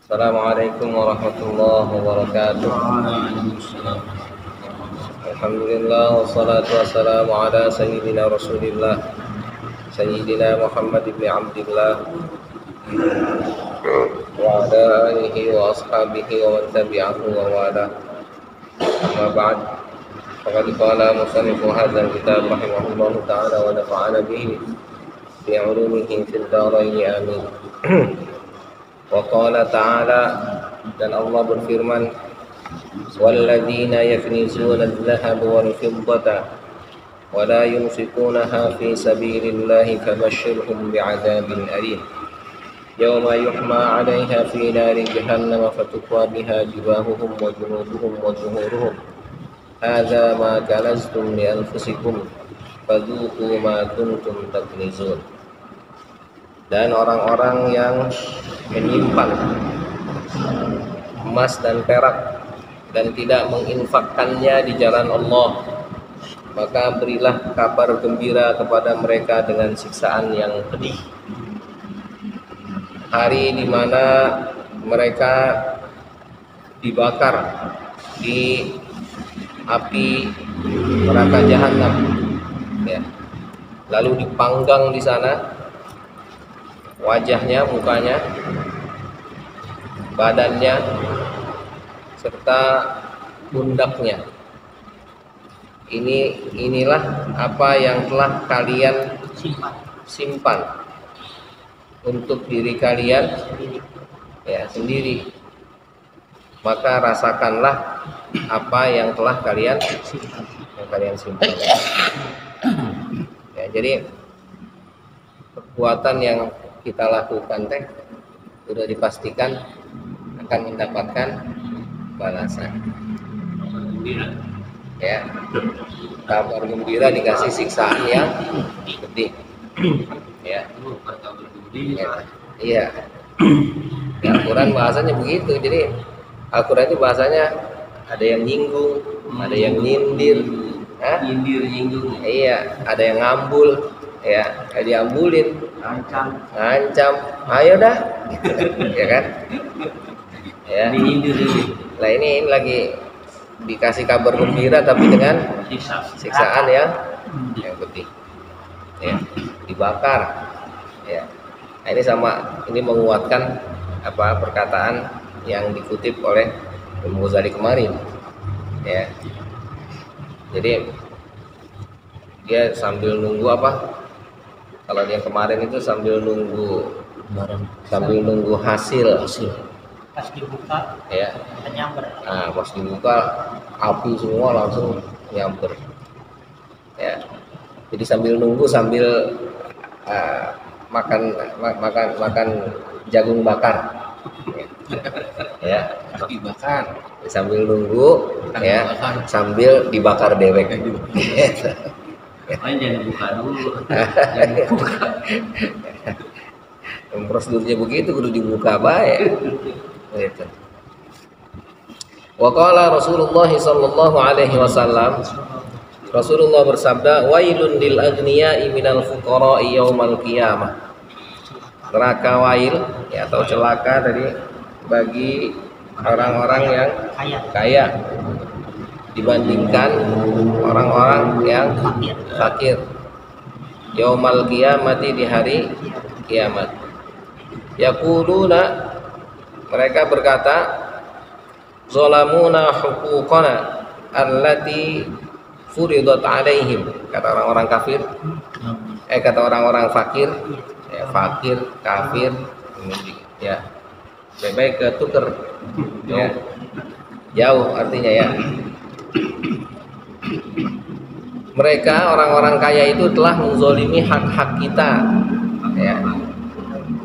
Assalamualaikum warahmatullahi wabarakatuh. Alhamdulillah wassalatu wassalamu ala sayyidina Rasulillah Sayyidina Muhammad ibn Abdillah wa ala alihi wa ashabihi wa man tabi'ahu wa wala. Amma ba'd. Faqad qala musannifu hadzal kitab rahimahullahu ta'ala wa nafa'ana bihi fi 'ulumihi fid dharain amin. Wa qala ta'ala, dan Allah berfirman, walladzina yaknizuna adh-dhahaba wal fiddata wa la yunfiqunaha fi sabilillahi fabashshirhum bi'adzabin alim yawma yuhma 'alayha fi nari jahannam fatukwa biha jibahuhum wa junuduhum wa zuhuruhum hadza ma kanaztum li anfusikum fadzuqu ma kuntum taknizun. Dan orang-orang yang menyimpan emas dan perak dan tidak menginfakkannya di jalan Allah, maka berilah kabar gembira kepada mereka dengan siksaan yang pedih. Hari di mana mereka dibakar di api neraka jahanam, ya. Lalu dipanggang di sana wajahnya, mukanya, badannya, serta pundaknya. Inilah apa yang telah kalian simpan untuk diri kalian, ya, sendiri. Maka rasakanlah apa yang telah kalian simpan. Ya, jadi perbuatan yang kita lakukan sudah dipastikan akan mendapatkan balasan. Ya, kabar gembira dikasih siksaan yang pedih. Ya. Iya. Ya, Al-Quran bahasanya begitu. Jadi Al-Quran itu bahasanya ada yang nyinggung, ada yang nyindir, nyinggung. Iya, ada yang ngambul, ya, ada diambulin. Ngancam, ayo dah, ya kan? Ya. Nah ini lagi dikasih kabar gembira tapi dengan siksaan yang pedih, ya, dibakar, ya. Nah, ini menguatkan apa perkataan yang dikutip oleh Imam Ghazali kemarin, ya. Jadi dia sambil nunggu apa? Kalau yang kemarin itu sambil nunggu hasil. Pas dibuka, ya, nyamber. Nah, pas dibuka api semua langsung nyamber. Ya, jadi sambil nunggu sambil makan jagung bakar. Ya, Dibakar. Sambil nunggu, ya, sambil dibakar dewek. Jangan buka dulu. Prosedurnya begitu, kudu dibuka baik. Gitu. Wa qala Rasulullah sallallahu alaihi wasallam, Rasulullah bersabda, wailun lil aghniya'i minal fuqara'i yaumal qiyamah. Neraka wail, ya, atau celaka tadi bagi orang-orang yang kaya dibandingkan orang-orang yang fakir yaumal qiyamati, di hari kiamat. Yaquluna, mereka berkata, zalamuna huquqana allati furidat alaihim, kata orang-orang kafir, kata orang-orang fakir, ya, fakir, kafir, ya, baik ketuker, ya, jauh artinya, ya. Mereka orang-orang kaya itu telah menzolimi hak-hak kita, ya,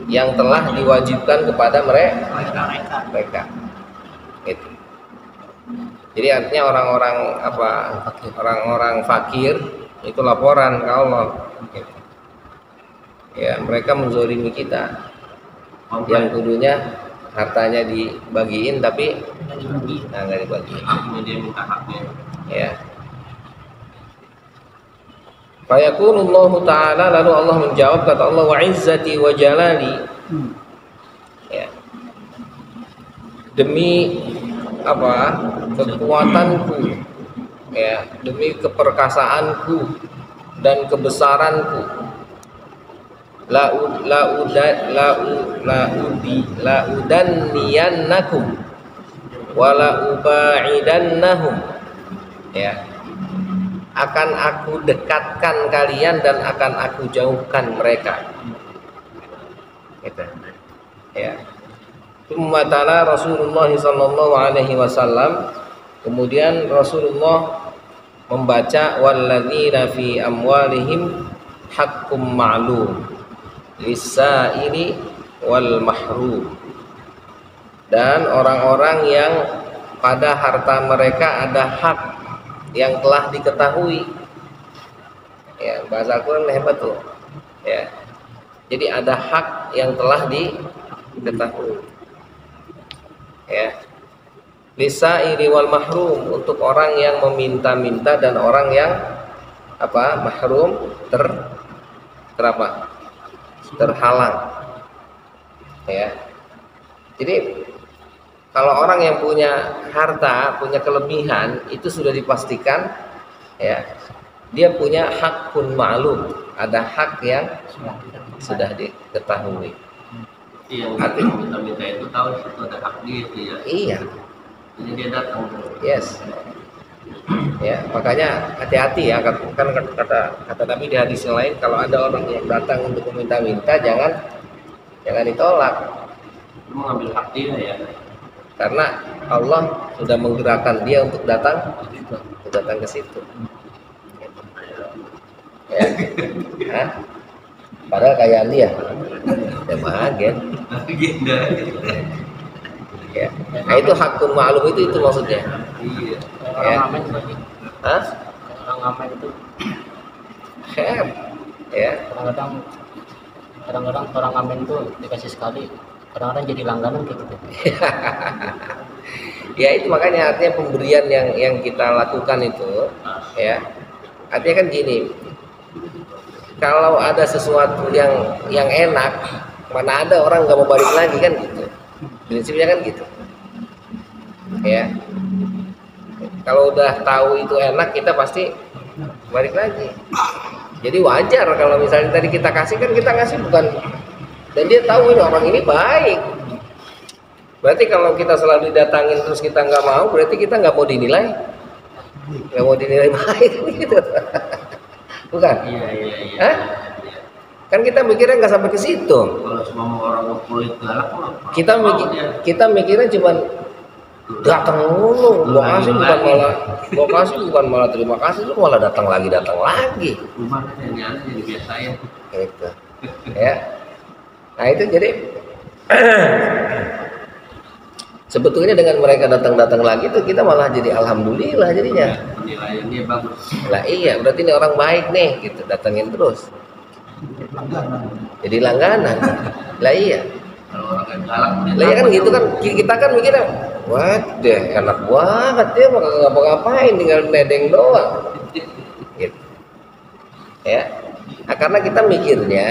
yang telah diwajibkan kepada mereka. Gitu. Jadi artinya orang-orang fakir itu laporan ke Allah. Gitu. Ya, mereka menzolimi kita. Yang kudunya hartanya dibagiin tapi nggak dibagiin. Ya. Fayaqulullahu ta'ala, lalu Allah menjawab, kata Allah, wa izzati wa jalali, ya, demi apa? Kekuatanku, ya, demi keperkasaanku dan kebesaranku, la udanniyannakum wa la ubaidannahum, ya, akan aku dekatkan kalian dan akan aku jauhkan mereka, gitu, ya. Tala Rasulullah sallallahu alaihi wasallam, kemudian Rasulullah membaca walladzina fi amwalihim haqqum ma'lum lis-sa'ili wal mahrum, dan orang-orang yang pada harta mereka ada hak yang telah diketahui, ya, bahasa Al-Quran hebat tuh, ya. Jadi ada hak yang telah diketahui, ya, lis-sa'ili wal mahrum, untuk orang yang meminta-minta dan orang yang apa? Mahrum, terhalang, ya. Jadi kalau orang yang punya harta, punya kelebihan, itu sudah dipastikan, ya, dia punya hakun ma'lum, ada hak yang sudah diketahui. Yang minta-minta itu tahu itu ada hak dia itu, ya. Iya. Jadi dia datang. Yes. Ya, makanya hati-hati ya, kan kata Nabi di hadis yang lain, kalau ada orang yang datang untuk meminta-minta, jangan ditolak. Itu mengambil hak dia, ya. Karena Allah sudah menggerakkan dia untuk datang ke situ. Ya. Hah? Padahal kayak dia. Ya bahagia. Ya. Nah, itu hakun ma'lum itu maksudnya. Iya. Orang ngamen tadi. Hah? Orang ngamen itu Khair. Ya. kadang-kadang orang ngamen tuh dikasih sekali, kadang-kadang jadi langganan kayak gitu. Ya itu makanya artinya pemberian yang kita lakukan itu, ya. Artinya kan gini. Kalau ada sesuatu yang enak, mana ada orang nggak mau balik lagi, kan gitu. Prinsipnya kan gitu, ya. Kalau udah tahu itu enak, kita pasti balik lagi. Jadi wajar kalau misalnya tadi kita kasih, kan kita ngasih bukan, dan dia tahu ini orang ini baik. Berarti kalau kita selalu didatangin terus kita nggak mau, berarti kita nggak mau dinilai baik, gitu. Bukan? Iya. Hah? Kan kita mikirnya nggak sampai ke situ. Kalau cuma mau orang kulit galak, Kita mikirnya cuma datang dulu, gua kasih bukan malah terima kasih, lu malah datang lagi. Rumah kan yang jadi biasa ya. Gitu. Ya. Nah itu jadi sebetulnya dengan mereka datang lagi tuh kita malah jadi alhamdulillah jadinya. Penilaiannya bagus. Lah iya, berarti ini orang baik nih, gitu, datengin terus. Jadi langganan. Lah iya. Kalau orang yang galak, Lah iya kan gitu kan, kita kan mikirnya, wah deh enak banget dia mah nggak ngapa-ngapain, tinggal nedeng doang. Gitu. Ya. Nah, karena kita mikirnya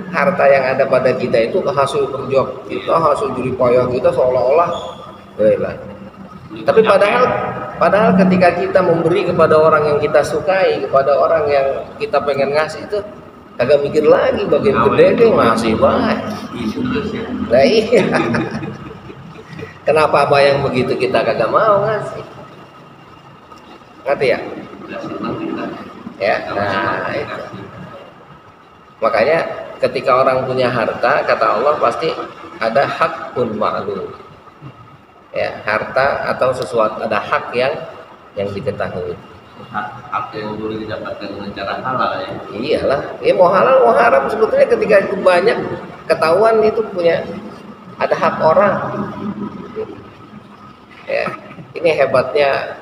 harta yang ada pada kita itu hasil kerja kita, hasil jerih payah kita, seolah-olah lah. Tapi padahal ketika kita memberi kepada orang yang kita sukai, kepada orang yang kita pengen ngasih, itu kagak mikir lagi bagian gede deh ngasih banget. Nah iya. Kenapa apa yang begitu kita kagak mau ngasih? Ngerti ya? Ya, nah itu. Makanya ketika orang punya harta, kata Allah pasti ada hakun ma'lum. Ya, harta atau sesuatu ada hak yang diketahui. Hak yang boleh didapatkan dengan cara halal, ya. Iyalah, ya mau halal mau haram sebetulnya ketika itu banyak ketahuan itu punya ada hak orang. Ya, ini hebatnya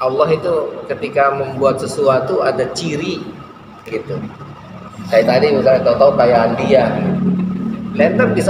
Allah itu ketika membuat sesuatu ada ciri gitu. Kayak tadi misalnya tahu-tahu kayak dia, lenter di